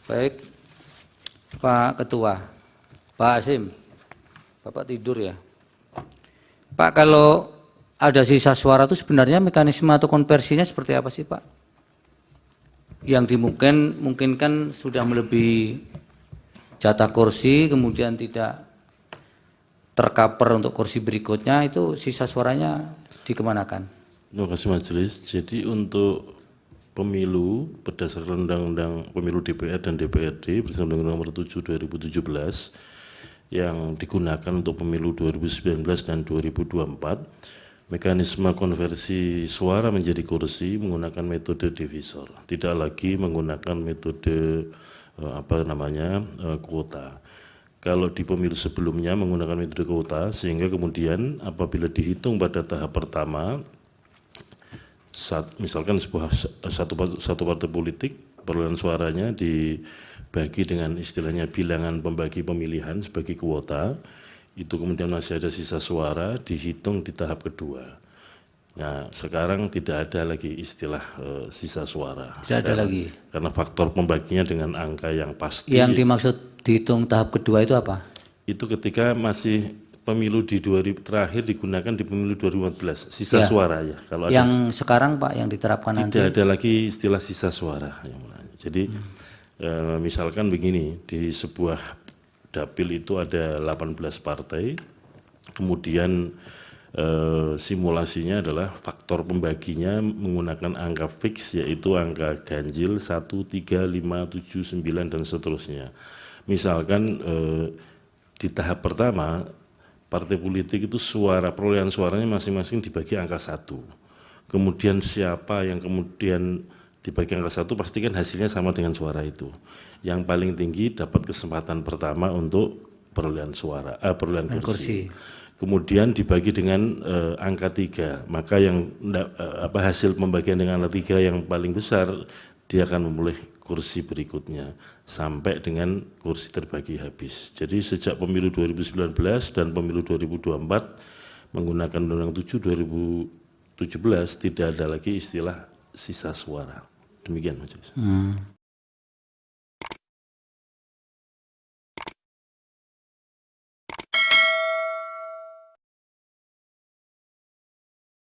Baik, Pak Ketua, Pak Hasim, Bapak tidur ya. Pak, kalau ada sisa suara itu sebenarnya mekanisme atau konversinya seperti apa sih Pak? Yang dimungkinkan sudah melebihi jatah kursi, kemudian tidak tercover untuk kursi berikutnya, itu sisa suaranya dikemanakan? Terima kasih Majelis. Jadi untuk pemilu berdasarkan Undang-Undang Pemilu DPR dan DPRD bersama Undang-Undang Nomor 7 2017 yang digunakan untuk pemilu 2019 dan 2024, mekanisme konversi suara menjadi kursi menggunakan metode divisor, tidak lagi menggunakan metode kuota. Kalau di pemilu sebelumnya menggunakan metode kuota, sehingga kemudian apabila dihitung pada tahap pertama, misalkan satu partai politik perolehan suaranya dibagi dengan istilahnya bilangan pembagi pemilihan sebagai kuota, itu kemudian masih ada sisa suara dihitung di tahap kedua. Nah, sekarang tidak ada lagi istilah sisa suara. Tidak ada lagi. Karena faktor pembaginya dengan angka yang pasti. Yang dimaksud dihitung tahap kedua itu apa? Itu ketika masih pemilu terakhir digunakan di pemilu 2014, sisa suara ya. Kalau yang sekarang Pak yang diterapkan nanti tidak ada lagi istilah sisa suara. Jadi misalkan begini, di sebuah dapil itu ada 18 partai, kemudian simulasinya adalah faktor pembaginya menggunakan angka fix, yaitu angka ganjil 1, 3, 5, 7, 9 dan seterusnya. Misalkan di tahap pertama partai politik itu perolehan suaranya masing-masing dibagi angka 1. Kemudian siapa yang kemudian dibagi angka 1 pastikan hasilnya sama dengan suara itu. Yang paling tinggi dapat kesempatan pertama untuk perolehan kursi. Kemudian dibagi dengan angka 3, maka yang hasil pembagian dengan angka 3 yang paling besar dia akan memulai kursi berikutnya sampai dengan kursi terbagi habis. Jadi sejak pemilu 2019 dan pemilu 2024 menggunakan Undang-Undang 7 2017 tidak ada lagi istilah sisa suara. Demikian Majelis.